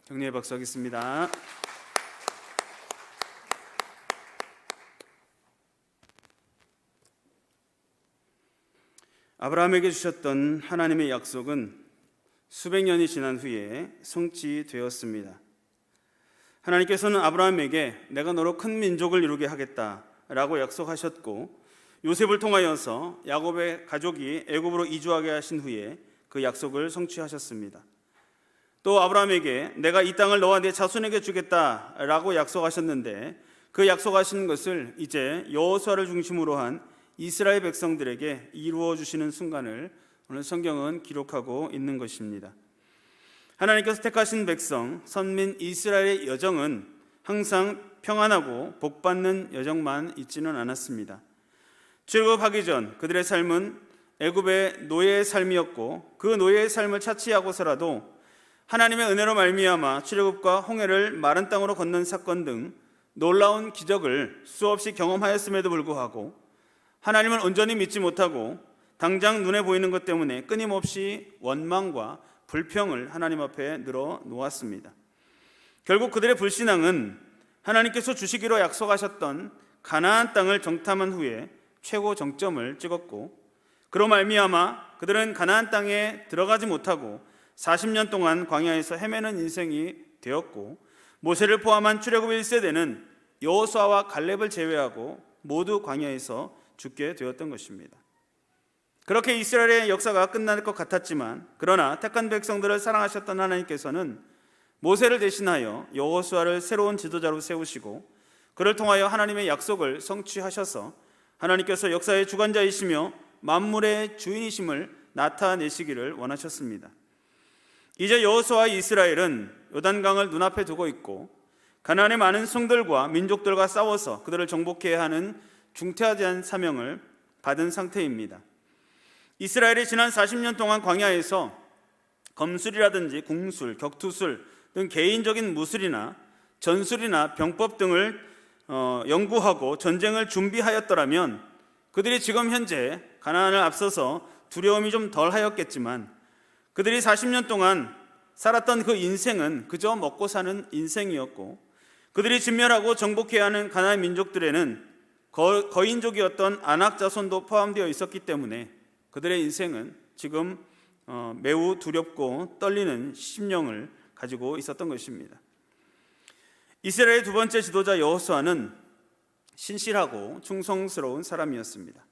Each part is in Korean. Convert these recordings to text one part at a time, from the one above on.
격려의 박수 하겠습니다. 아브라함에게 주셨던 하나님의 약속은 수백 년이 지난 후에 성취되었습니다. 하나님께서는 아브라함에게 내가 너로 큰 민족을 이루게 하겠다라고 약속하셨고, 요셉을 통하여서 야곱의 가족이 애굽으로 이주하게 하신 후에 그 약속을 성취하셨습니다. 또 아브라함에게 내가 이 땅을 너와 네 자손에게 주겠다라고 약속하셨는데, 그 약속하신 것을 이제 여호수아를 중심으로 한 이스라엘 백성들에게 이루어 주시는 순간을 오늘 성경은 기록하고 있는 것입니다. 하나님께서 택하신 백성, 선민 이스라엘의 여정은 항상 평안하고 복받는 여정만 있지는 않았습니다. 출애굽하기 전 그들의 삶은 애굽의 노예의 삶이었고, 그 노예의 삶을 차치하고서라도 하나님의 은혜로 말미암아 출애굽과 홍해를 마른 땅으로 건넌 사건 등 놀라운 기적을 수없이 경험하였음에도 불구하고 하나님을 온전히 믿지 못하고 당장 눈에 보이는 것 때문에 끊임없이 원망과 불평을 하나님 앞에 늘어 놓았습니다. 결국 그들의 불신앙은 하나님께서 주시기로 약속하셨던 가나안 땅을 정탐한 후에 최고 정점을 찍었고, 그로 말미암아 그들은 가나안 땅에 들어가지 못하고 40년 동안 광야에서 헤매는 인생이 되었고, 모세를 포함한 출애굽 1세대는 여호수아와 갈렙을 제외하고 모두 광야에서 죽게 되었던 것입니다. 그렇게 이스라엘의 역사가 끝날 것 같았지만, 그러나 택한 백성들을 사랑하셨던 하나님께서는 모세를 대신하여 여호수아를 새로운 지도자로 세우시고, 그를 통하여 하나님의 약속을 성취하셔서 하나님께서 역사의 주관자이시며 만물의 주인이심을 나타내시기를 원하셨습니다. 이제 여호수아와 이스라엘은 요단강을 눈앞에 두고 있고, 가나안의 많은 성들과 민족들과 싸워서 그들을 정복해야 하는 중대한 사명을 받은 상태입니다. 이스라엘이 지난 40년 동안 광야에서 검술이라든지 궁술, 격투술 등 개인적인 무술이나 전술이나 병법 등을 연구하고 전쟁을 준비하였더라면 그들이 지금 현재 가나안을 앞서서 두려움이 좀 덜하였겠지만, 그들이 40년 동안 살았던 그 인생은 그저 먹고 사는 인생이었고, 그들이 진멸하고 정복해야 하는 가나안 민족들에는 거인족이었던 아낙 자손도 포함되어 있었기 때문에 그들의 인생은 지금 매우 두렵고 떨리는 심령을 가지고 있었던 것입니다. 이스라엘의 두 번째 지도자 여호수아는 신실하고 충성스러운 사람이었습니다.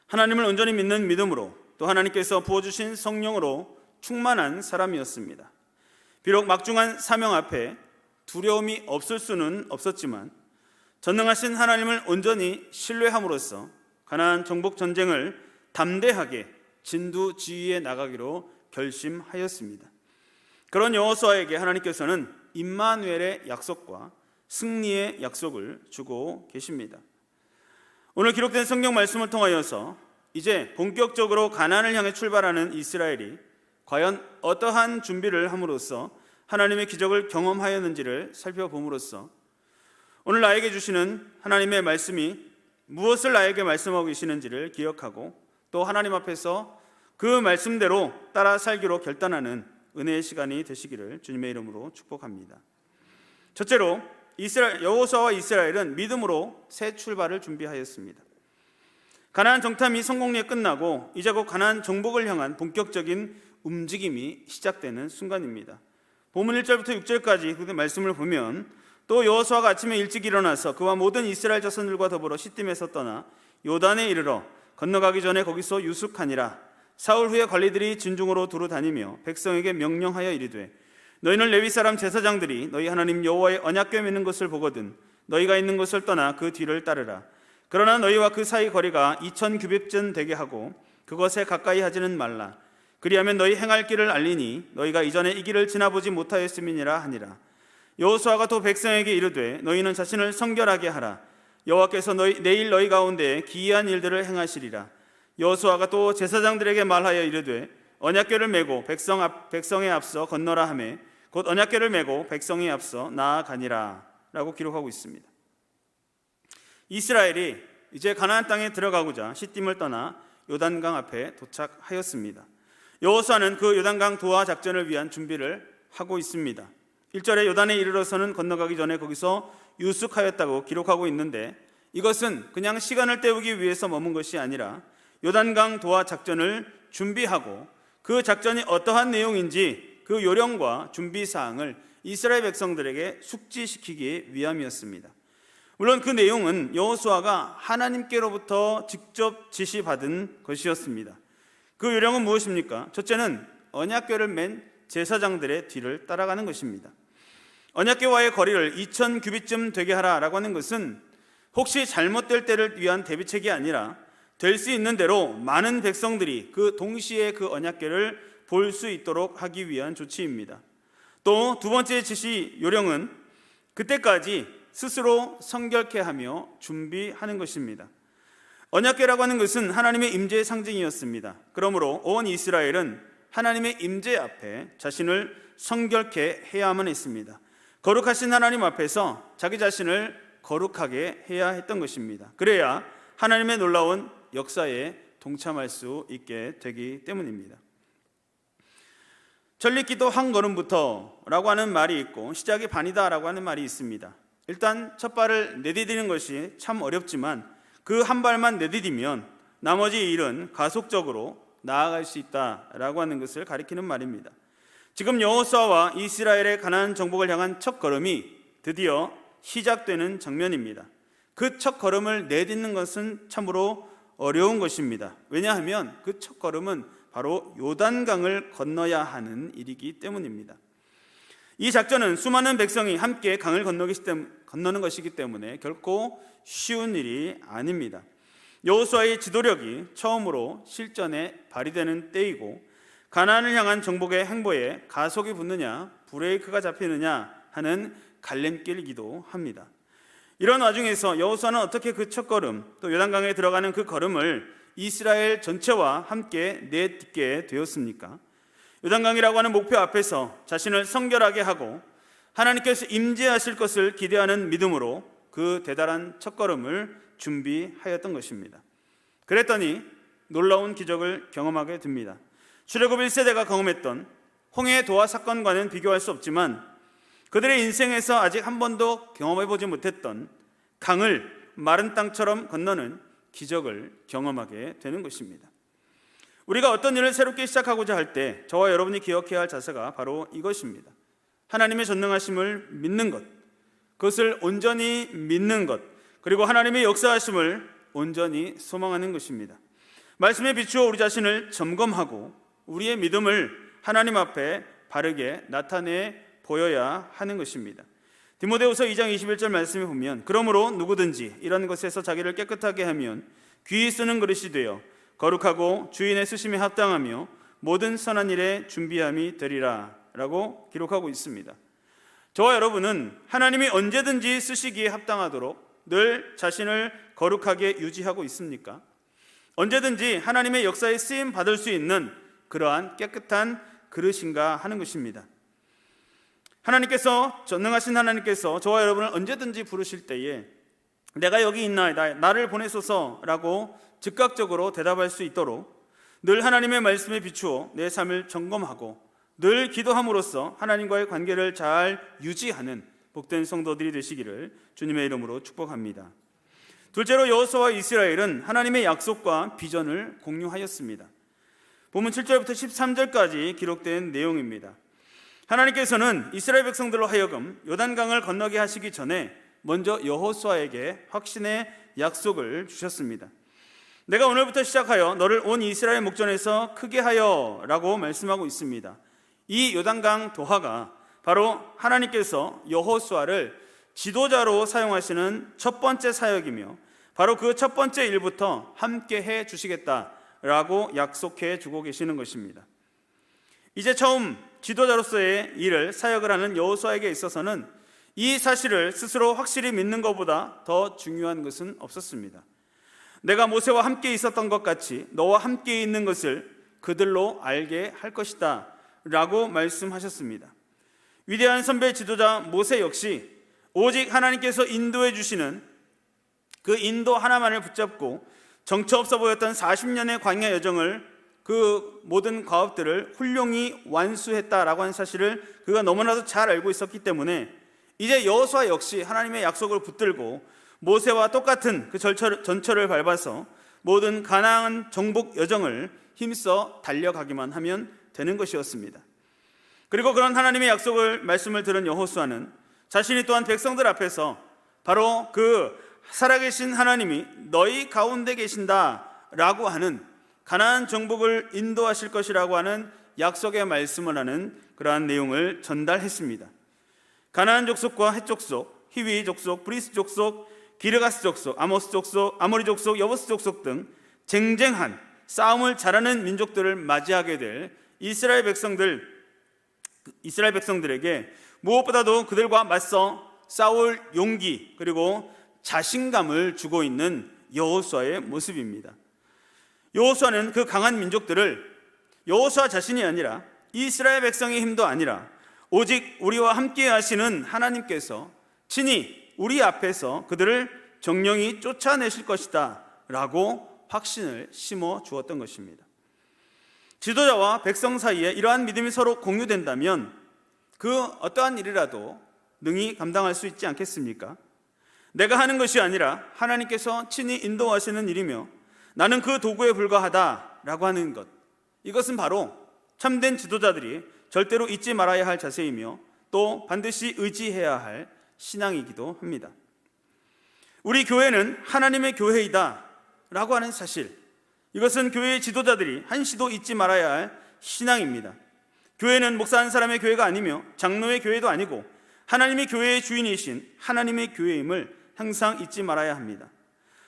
하나님을 온전히 믿는 믿음으로, 또 하나님께서 부어주신 성령으로 충만한 사람이었습니다. 비록 막중한 사명 앞에 두려움이 없을 수는 없었지만, 전능하신 하나님을 온전히 신뢰함으로써 가나안 정복 전쟁을 담대하게 진두지휘해 나가기로 결심하였습니다. 그런 여호수아에게 하나님께서는 임마누엘의 약속과 승리의 약속을 주고 계십니다. 오늘 기록된 성경 말씀을 통하여서 이제 본격적으로 가나안을 향해 출발하는 이스라엘이 과연 어떠한 준비를 함으로써 하나님의 기적을 경험하였는지를 살펴봄으로써 오늘 나에게 주시는 하나님의 말씀이 무엇을 나에게 말씀하고 계시는지를 기억하고, 또 하나님 앞에서 그 말씀대로 따라 살기로 결단하는 은혜의 시간이 되시기를 주님의 이름으로 축복합니다. 첫째로, 여호수아와 이스라엘은 믿음으로 새 출발을 준비하였습니다. 가나안 정탐이 성공리에 끝나고 이제 곧 가나안 정복을 향한 본격적인 움직임이 시작되는 순간입니다. 본문 1절부터 6절까지 그 말씀을 보면, 또 여호수아가 아침에 일찍 일어나서 그와 모든 이스라엘 자손들과 더불어 시딤에서 떠나 요단에 이르러 건너가기 전에 거기서 유숙하니라. 사흘 후에 관리들이 진중으로 두루 다니며 백성에게 명령하여 이르되, 너희는 레위 사람 제사장들이 너희 하나님 여호와의 언약궤 맺는 것을 보거든 너희가 있는 곳을 떠나 그 뒤를 따르라. 그러나 너희와 그 사이 거리가 2000규빗쯤 되게 하고 그것에 가까이 하지는 말라. 그리하면 너희 행할 길을 알리니 너희가 이전에 이 길을 지나보지 못하였음이니라 하니라. 여호수아가 또 백성에게 이르되, 너희는 자신을 성결하게 하라. 여호와께서 내일 너희 가운데 기이한 일들을 행하시리라. 여호수아가 또 제사장들에게 말하여 이르되, 언약궤를 메고 백성에 앞서 건너라 하매 곧 언약궤를 메고 백성에 앞서 나아가니라 라고 기록하고 있습니다. 이스라엘이 이제 가나안 땅에 들어가고자 시딤을 떠나 요단강 앞에 도착하였습니다. 여호수아는 그 요단강 도하 작전을 위한 준비를 하고 있습니다. 1절에 요단에 이르러서는 건너가기 전에 거기서 유숙하였다고 기록하고 있는데, 이것은 그냥 시간을 때우기 위해서 머문 것이 아니라 요단강 도하 작전을 준비하고 그 작전이 어떠한 내용인지 그 요령과 준비 사항을 이스라엘 백성들에게 숙지시키기 위함이었습니다. 물론 그 내용은 여호수아가 하나님께로부터 직접 지시받은 것이었습니다. 그 요령은 무엇입니까? 첫째는 언약궤를 맨 제사장들의 뒤를 따라가는 것입니다. 언약궤와의 거리를 2000규빗쯤 되게 하라라고 하는 것은 혹시 잘못될 때를 위한 대비책이 아니라 될 수 있는 대로 많은 백성들이 그 동시에 그 언약궤를 볼 수 있도록 하기 위한 조치입니다. 또 두 번째 지시 요령은 그때까지 스스로 성결케 하며 준비하는 것입니다. 언약궤라고 하는 것은 하나님의 임재의 상징이었습니다. 그러므로 온 이스라엘은 하나님의 임재 앞에 자신을 성결케 해야만 했습니다. 거룩하신 하나님 앞에서 자기 자신을 거룩하게 해야 했던 것입니다. 그래야 하나님의 놀라운 역사에 동참할 수 있게 되기 때문입니다. 전리기도 한 걸음부터 라고 하는 말이 있고 시작이 반이다 라고 하는 말이 있습니다. 일단 첫 발을 내디디는 것이 참 어렵지만 그 한 발만 내디디면 나머지 일은 가속적으로 나아갈 수 있다라고 하는 것을 가리키는 말입니다. 지금 여호수아와 이스라엘의 가나안 정복을 향한 첫 걸음이 드디어 시작되는 장면입니다. 그 첫 걸음을 내딛는 것은 참으로 어려운 것입니다. 왜냐하면 그 첫 걸음은 바로 요단강을 건너야 하는 일이기 때문입니다. 이 작전은 수많은 백성이 함께 강을 건너는 것이기 때문에 결코 쉬운 일이 아닙니다. 여호수아의 지도력이 처음으로 실전에 발휘되는 때이고 가나안을 향한 정복의 행보에 가속이 붙느냐 브레이크가 잡히느냐 하는 갈림길이기도 합니다. 이런 와중에서 여호수아는 어떻게 그 첫걸음 또 요단강에 들어가는 그 걸음을 이스라엘 전체와 함께 내딛게 되었습니까? 요단강이라고 하는 목표 앞에서 자신을 성결하게 하고 하나님께서 임재하실 것을 기대하는 믿음으로 그 대단한 첫걸음을 준비하였던 것입니다. 그랬더니 놀라운 기적을 경험하게 됩니다. 출애굽 1세대가 경험했던 홍해 도하 사건과는 비교할 수 없지만 그들의 인생에서 아직 한 번도 경험해보지 못했던 강을 마른 땅처럼 건너는 기적을 경험하게 되는 것입니다. 우리가 어떤 일을 새롭게 시작하고자 할 때 저와 여러분이 기억해야 할 자세가 바로 이것입니다. 하나님의 전능하심을 믿는 것, 그것을 온전히 믿는 것, 그리고 하나님의 역사하심을 온전히 소망하는 것입니다. 말씀에 비추어 우리 자신을 점검하고 우리의 믿음을 하나님 앞에 바르게 나타내 보여야 하는 것입니다. 디모데후서 2장 21절 말씀에 보면 그러므로 누구든지 이런 것에서 자기를 깨끗하게 하면 귀히 쓰는 그릇이 되어 거룩하고 주인의 쓰심에 합당하며 모든 선한 일에 준비함이 되리라 라고 기록하고 있습니다. 저와 여러분은 하나님이 언제든지 쓰시기에 합당하도록 늘 자신을 거룩하게 유지하고 있습니까? 언제든지 하나님의 역사에 쓰임 받을 수 있는 그러한 깨끗한 그릇인가 하는 것입니다. 하나님께서, 전능하신 하나님께서 저와 여러분을 언제든지 부르실 때에 내가 여기 있나이다, 나를 보내소서라고 즉각적으로 대답할 수 있도록 늘 하나님의 말씀에 비추어 내 삶을 점검하고 늘 기도함으로써 하나님과의 관계를 잘 유지하는 복된 성도들이 되시기를 주님의 이름으로 축복합니다. 둘째로 여호수아와 이스라엘은 하나님의 약속과 비전을 공유하였습니다. 본문 7절부터 13절까지 기록된 내용입니다. 하나님께서는 이스라엘 백성들로 하여금 요단강을 건너게 하시기 전에 먼저 여호수아에게 확신의 약속을 주셨습니다. 내가 오늘부터 시작하여 너를 온 이스라엘 목전에서 크게 하여 라고 말씀하고 있습니다. 이 요단강 도하가 바로 하나님께서 여호수아를 지도자로 사용하시는 첫 번째 사역이며 바로 그 첫 번째 일부터 함께 해 주시겠다라고 약속해 주고 계시는 것입니다. 이제 처음 지도자로서의 일을 사역을 하는 여호수아에게 있어서는 이 사실을 스스로 확실히 믿는 것보다 더 중요한 것은 없었습니다. 내가 모세와 함께 있었던 것 같이 너와 함께 있는 것을 그들로 알게 할 것이다 라고 말씀하셨습니다. 위대한 선배 지도자 모세 역시 오직 하나님께서 인도해 주시는 그 인도 하나만을 붙잡고 정처 없어 보였던 40년의 광야 여정을 그 모든 과업들을 훌륭히 완수했다라고 하는 사실을 그가 너무나도 잘 알고 있었기 때문에 이제 여호수아 역시 하나님의 약속을 붙들고 모세와 똑같은 그 전철을 밟아서 모든 가나안 정복 여정을 힘써 달려가기만 하면 되는 것이었습니다. 그리고 그런 하나님의 말씀을 들은 여호수아는 자신이 또한 백성들 앞에서 바로 그 살아계신 하나님이 너희 가운데 계신다라고 하는 가나안 정복을 인도하실 것이라고 하는 약속의 말씀을 하는 그러한 내용을 전달했습니다. 가나안 족속과 헷 족속, 히위 족속, 브리스 족속, 기르가스 족속, 아모스 족속, 아모리 족속, 여부스 족속 등 쟁쟁한 싸움을 잘하는 민족들을 맞이하게 될 이스라엘 백성들에게 무엇보다도 그들과 맞서 싸울 용기 그리고 자신감을 주고 있는 여호수아의 모습입니다. 여호수아는 그 강한 민족들을 여호수아 자신이 아니라 이스라엘 백성의 힘도 아니라 오직 우리와 함께 하시는 하나님께서 친히 우리 앞에서 그들을 정령이 쫓아내실 것이다 라고 확신을 심어 주었던 것입니다. 지도자와 백성 사이에 이러한 믿음이 서로 공유된다면 그 어떠한 일이라도 능히 감당할 수 있지 않겠습니까? 내가 하는 것이 아니라 하나님께서 친히 인도하시는 일이며 나는 그 도구에 불과하다라고 하는 것, 이것은 바로 참된 지도자들이 절대로 잊지 말아야 할 자세이며 또 반드시 의지해야 할 신앙이기도 합니다. 우리 교회는 하나님의 교회이다 라고 하는 사실, 이것은 교회의 지도자들이 한시도 잊지 말아야 할 신앙입니다. 교회는 목사 한 사람의 교회가 아니며 장로의 교회도 아니고 하나님이 교회의 주인이신 하나님의 교회임을 항상 잊지 말아야 합니다.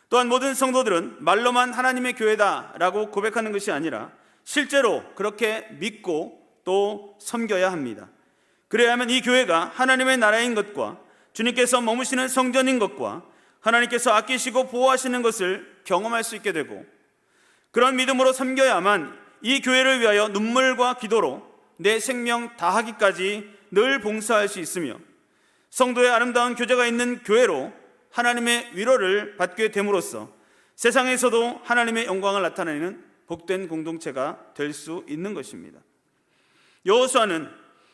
또한 모든 성도들은 말로만 하나님의 교회다라고 고백하는 것이 아니라 실제로 그렇게 믿고 또 섬겨야 합니다. 그래야만 이 교회가 하나님의 나라인 것과 주님께서 머무시는 성전인 것과 하나님께서 아끼시고 보호하시는 것을 경험할 수 있게 되고, 그런 믿음으로 섬겨야만 이 교회를 위하여 눈물과 기도로 내 생명 다하기까지 늘 봉사할 수 있으며 성도의 아름다운 교제가 있는 교회로 하나님의 위로를 받게 됨으로써 세상에서도 하나님의 영광을 나타내는 복된 공동체가 될 수 있는 것입니다. 여호수아는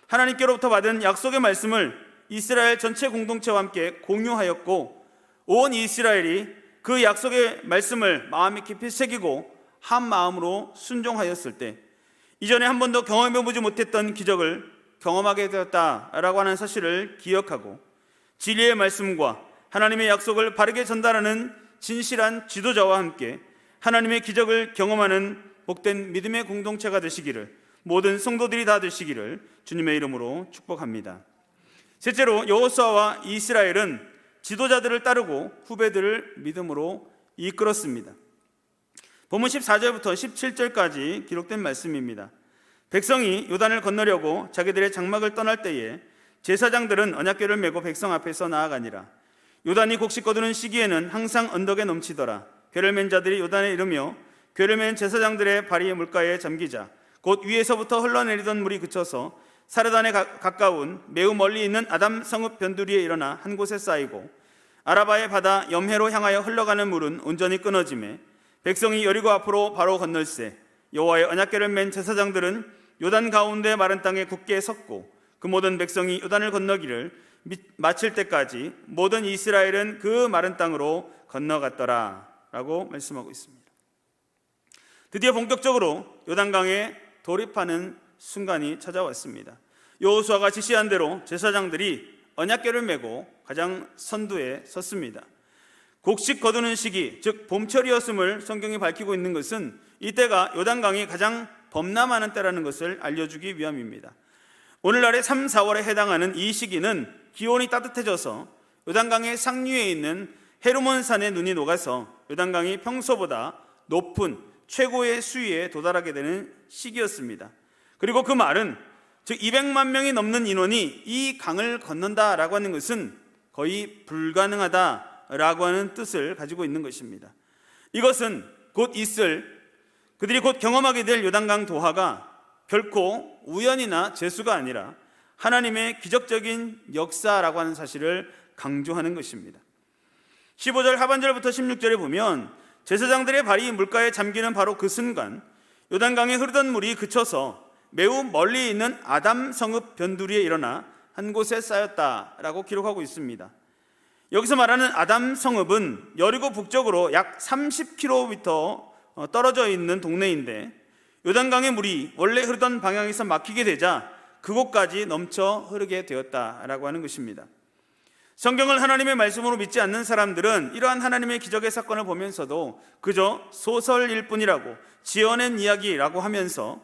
하나님께로부터 받은 약속의 말씀을 이스라엘 전체 공동체와 함께 공유하였고, 온 이스라엘이 그 약속의 말씀을 마음에 깊이 새기고 한 마음으로 순종하였을 때 이전에 한 번도 경험해보지 못했던 기적을 경험하게 되었다라고 하는 사실을 기억하고 진리의 말씀과 하나님의 약속을 바르게 전달하는 진실한 지도자와 함께 하나님의 기적을 경험하는 복된 믿음의 공동체가 되시기를, 모든 성도들이 다 되시기를 주님의 이름으로 축복합니다. 셋째로, 여호수아와 이스라엘은 지도자들을 따르고 후배들을 믿음으로 이끌었습니다. 본문 14절부터 17절까지 기록된 말씀입니다. 백성이 요단을 건너려고 자기들의 장막을 떠날 때에 제사장들은 언약궤를 메고 백성 앞에서 나아가니라. 요단이 곡식 거두는 시기에는 항상 언덕에 넘치더라. 궤를 맨 자들이 요단에 이르며 궤를 맨 제사장들의 발이 물가에 잠기자 곧 위에서부터 흘러내리던 물이 그쳐서 사르단에 가까운 매우 멀리 있는 아담 성읍 변두리에 일어나 한 곳에 쌓이고, 아라바의 바다 염해로 향하여 흘러가는 물은 온전히 끊어지매 백성이 여리고 앞으로 바로 건널세. 여호와의 언약궤를 맨 제사장들은 요단 가운데 마른 땅에 굳게 섰고 그 모든 백성이 요단을 건너기를 마칠 때까지 모든 이스라엘은 그 마른 땅으로 건너갔더라 라고 말씀하고 있습니다. 드디어 본격적으로 요단강에 돌입하는 순간이 찾아왔습니다. 여호수아가 지시한 대로 제사장들이 언약궤를 메고 가장 선두에 섰습니다. 곡식 거두는 시기, 즉 봄철이었음을 성경이 밝히고 있는 것은 이때가 요단강이 가장 범람하는 때라는 것을 알려주기 위함입니다. 오늘날의 3, 4월에 해당하는 이 시기는 기온이 따뜻해져서 요단강의 상류에 있는 헤르몬 산의 눈이 녹아서 요단강이 평소보다 높은 최고의 수위에 도달하게 되는 시기였습니다. 그리고 그 말은, 즉 200만 명이 넘는 인원이 이 강을 건넌다라고 하는 것은 거의 불가능하다라고 하는 뜻을 가지고 있는 것입니다. 이것은 그들이 곧 경험하게 될 요단강 도하가 결코 우연이나 재수가 아니라 하나님의 기적적인 역사라고 하는 사실을 강조하는 것입니다. 15절 하반절부터 16절에 보면 제사장들의 발이 물가에 잠기는 바로 그 순간 요단강에 흐르던 물이 그쳐서 매우 멀리 있는 아담 성읍 변두리에 일어나 한 곳에 쌓였다라고 기록하고 있습니다. 여기서 말하는 아담 성읍은 여리고 북쪽으로 약 30km 떨어져 있는 동네인데, 요단강의 물이 원래 흐르던 방향에서 막히게 되자 그곳까지 넘쳐 흐르게 되었다라고 하는 것입니다. 성경을 하나님의 말씀으로 믿지 않는 사람들은 이러한 하나님의 기적의 사건을 보면서도 그저 소설일 뿐이라고, 지어낸 이야기라고 하면서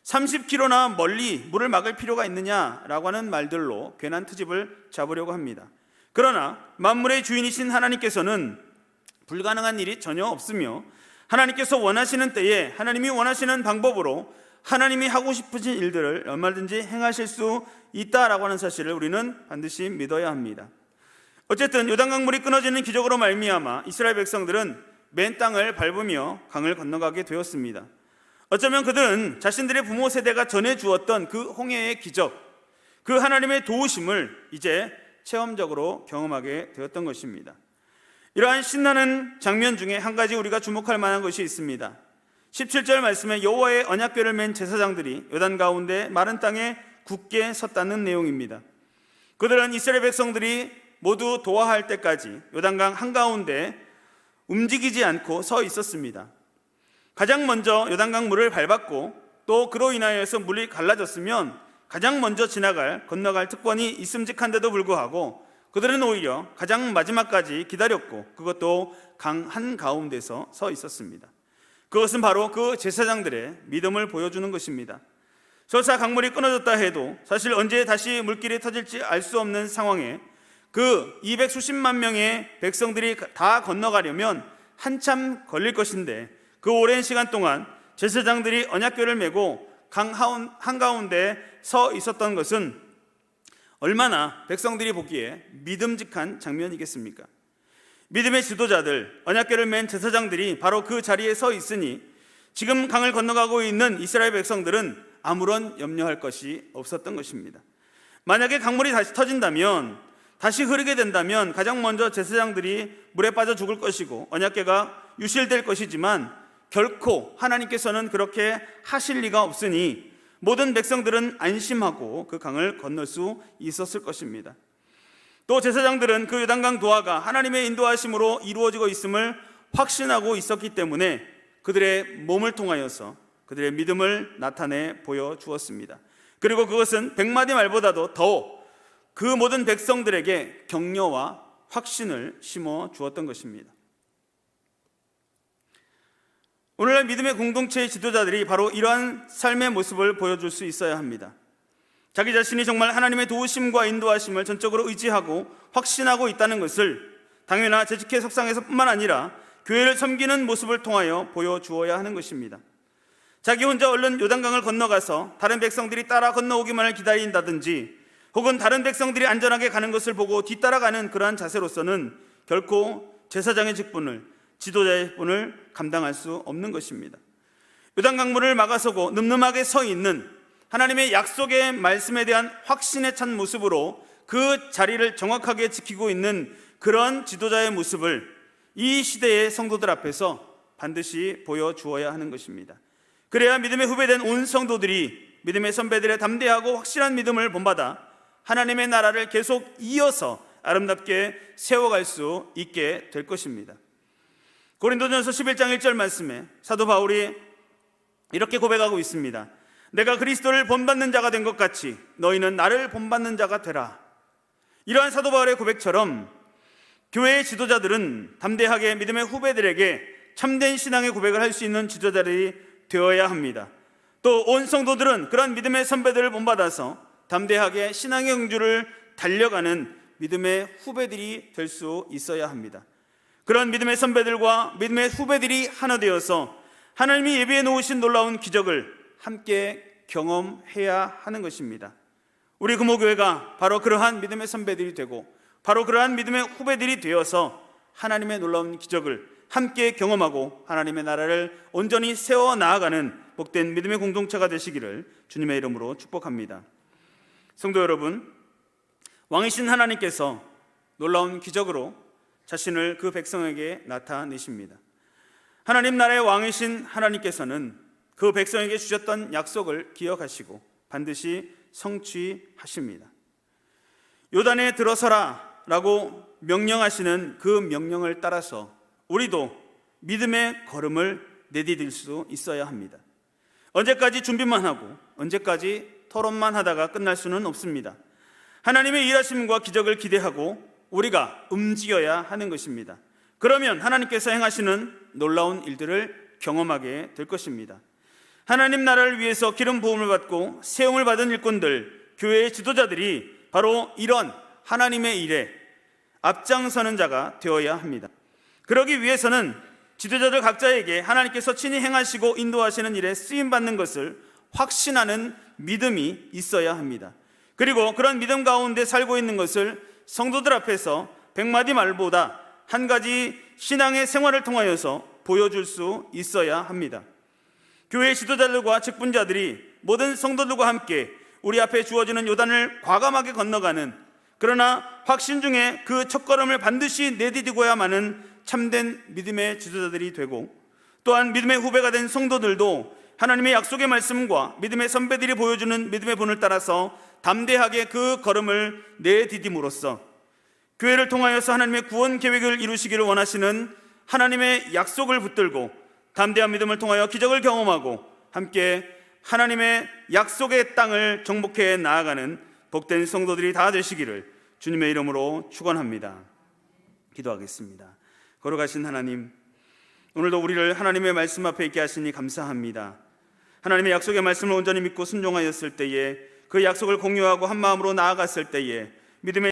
30km나 멀리 물을 막을 필요가 있느냐라고 하는 말들로 괜한 트집을 잡으려고 합니다. 그러나 만물의 주인이신 하나님께서는 불가능한 일이 전혀 없으며, 하나님께서 원하시는 때에 하나님이 원하시는 방법으로 하나님이 하고 싶으신 일들을 얼마든지 행하실 수 있다라고 하는 사실을 우리는 반드시 믿어야 합니다. 어쨌든 요단강 물이 끊어지는 기적으로 말미암아 이스라엘 백성들은 맨 땅을 밟으며 강을 건너가게 되었습니다. 어쩌면 그들은 자신들의 부모 세대가 전해주었던 그 홍해의 기적, 그 하나님의 도우심을 이제 체험적으로 경험하게 되었던 것입니다. 이러한 신나는 장면 중에 한 가지 우리가 주목할 만한 것이 있습니다. 17절 말씀에 여호와의 언약궤를 맨 제사장들이 요단 가운데 마른 땅에 굳게 섰다는 내용입니다. 그들은 이스라엘 백성들이 모두 도하할 때까지 요단강 한가운데 움직이지 않고 서 있었습니다. 가장 먼저 요단강 물을 밟았고, 또 그로 인하여서 물이 갈라졌으면 가장 먼저 건너갈 특권이 있음직한데도 불구하고 그들은 오히려 가장 마지막까지 기다렸고, 그것도 강 한가운데서 서 있었습니다. 그것은 바로 그 제사장들의 믿음을 보여주는 것입니다. 설사 강물이 끊어졌다 해도 사실 언제 다시 물길이 터질지 알 수 없는 상황에 그 200수십만 명의 백성들이 다 건너가려면 한참 걸릴 것인데, 그 오랜 시간 동안 제사장들이 언약궤를 메고 강 한가운데 서 있었던 것은 얼마나 백성들이 보기에 믿음직한 장면이겠습니까? 믿음의 지도자들, 언약궤를 맨 제사장들이 바로 그 자리에 서 있으니 지금 강을 건너가고 있는 이스라엘 백성들은 아무런 염려할 것이 없었던 것입니다. 만약에 강물이 다시 터진다면, 다시 흐르게 된다면 가장 먼저 제사장들이 물에 빠져 죽을 것이고 언약궤가 유실될 것이지만, 결코 하나님께서는 그렇게 하실 리가 없으니 모든 백성들은 안심하고 그 강을 건널 수 있었을 것입니다. 또 제사장들은 그 요단강 도하가 하나님의 인도하심으로 이루어지고 있음을 확신하고 있었기 때문에 그들의 몸을 통하여서 그들의 믿음을 나타내 보여주었습니다. 그리고 그것은 100마디 말보다도 더 그 모든 백성들에게 격려와 확신을 심어 주었던 것입니다. 오늘날 믿음의 공동체의 지도자들이 바로 이러한 삶의 모습을 보여줄 수 있어야 합니다. 자기 자신이 정말 하나님의 도우심과 인도하심을 전적으로 의지하고 확신하고 있다는 것을 당회나 재직회 석상에서 뿐만 아니라 교회를 섬기는 모습을 통하여 보여주어야 하는 것입니다. 자기 혼자 얼른 요단강을 건너가서 다른 백성들이 따라 건너오기만을 기다린다든지, 혹은 다른 백성들이 안전하게 가는 것을 보고 뒤따라가는 그러한 자세로서는 결코 제사장의 직분을, 지도자의 직분을 감당할 수 없는 것입니다. 요단강물을 막아서고 늠름하게 서 있는 하나님의 약속의 말씀에 대한 확신에 찬 모습으로 그 자리를 정확하게 지키고 있는 그런 지도자의 모습을 이 시대의 성도들 앞에서 반드시 보여주어야 하는 것입니다. 그래야 믿음의 후배된 온 성도들이 믿음의 선배들의 담대하고 확실한 믿음을 본받아 하나님의 나라를 계속 이어서 아름답게 세워갈 수 있게 될 것입니다. 고린도전서 11장 1절 말씀에 사도 바울이 이렇게 고백하고 있습니다. 내가 그리스도를 본받는 자가 된 것 같이 너희는 나를 본받는 자가 되라. 이러한 사도 바울의 고백처럼 교회의 지도자들은 담대하게 믿음의 후배들에게 참된 신앙의 고백을 할 수 있는 지도자들이 되어야 합니다. 또 온 성도들은 그런 믿음의 선배들을 본받아서 담대하게 신앙의 경주를 달려가는 믿음의 후배들이 될 수 있어야 합니다. 그런 믿음의 선배들과 믿음의 후배들이 하나 되어서 하나님이 예비해 놓으신 놀라운 기적을 함께 경험해야 하는 것입니다. 우리 금호교회가 바로 그러한 믿음의 선배들이 되고 바로 그러한 믿음의 후배들이 되어서 하나님의 놀라운 기적을 함께 경험하고 하나님의 나라를 온전히 세워 나아가는 복된 믿음의 공동체가 되시기를 주님의 이름으로 축복합니다. 성도 여러분, 왕이신 하나님께서 놀라운 기적으로 자신을 그 백성에게 나타내십니다. 하나님 나라의 왕이신 하나님께서는 그 백성에게 주셨던 약속을 기억하시고 반드시 성취하십니다. 요단에 들어서라 라고 명령하시는 그 명령을 따라서 우리도 믿음의 걸음을 내디딜 수 있어야 합니다. 언제까지 준비만 하고 언제까지 토론만 하다가 끝날 수는 없습니다. 하나님의 일하심과 기적을 기대하고 우리가 움직여야 하는 것입니다. 그러면 하나님께서 행하시는 놀라운 일들을 경험하게 될 것입니다. 하나님 나라를 위해서 기름 부음을 받고 세움을 받은 일꾼들, 교회의 지도자들이 바로 이런 하나님의 일에 앞장서는 자가 되어야 합니다. 그러기 위해서는 지도자들 각자에게 하나님께서 친히 행하시고 인도하시는 일에 쓰임받는 것을 확신하는 믿음이 있어야 합니다. 그리고 그런 믿음 가운데 살고 있는 것을 성도들 앞에서 100마디 말보다 한 가지 신앙의 생활을 통하여서 보여줄 수 있어야 합니다. 교회 지도자들과 직분자들이 모든 성도들과 함께 우리 앞에 주어지는 요단을 과감하게 건너가는, 그러나 확신 중에 그 첫걸음을 반드시 내디디고야만은 참된 믿음의 지도자들이 되고, 또한 믿음의 후배가 된 성도들도 하나님의 약속의 말씀과 믿음의 선배들이 보여주는 믿음의 본을 따라서 담대하게 그 걸음을 내디딤으로써 교회를 통하여서 하나님의 구원 계획을 이루시기를 원하시는 하나님의 약속을 붙들고 담대한 믿음을 통하여 기적을 경험하고 함께 하나님의 약속의 땅을 정복해 나아가는 복된 성도들이 다 되시기를 주님의 이름으로 축원합니다. 기도하겠습니다. 걸어가신 하나님, 오늘도 우리를 하나님의 말씀 앞에 있게 하시니 감사합니다. 하나님의 약속의 말씀을 온전히 믿고 순종하였을 때에, 그 약속을 공유하고 한 마음으로 나아갔을 때에 믿음의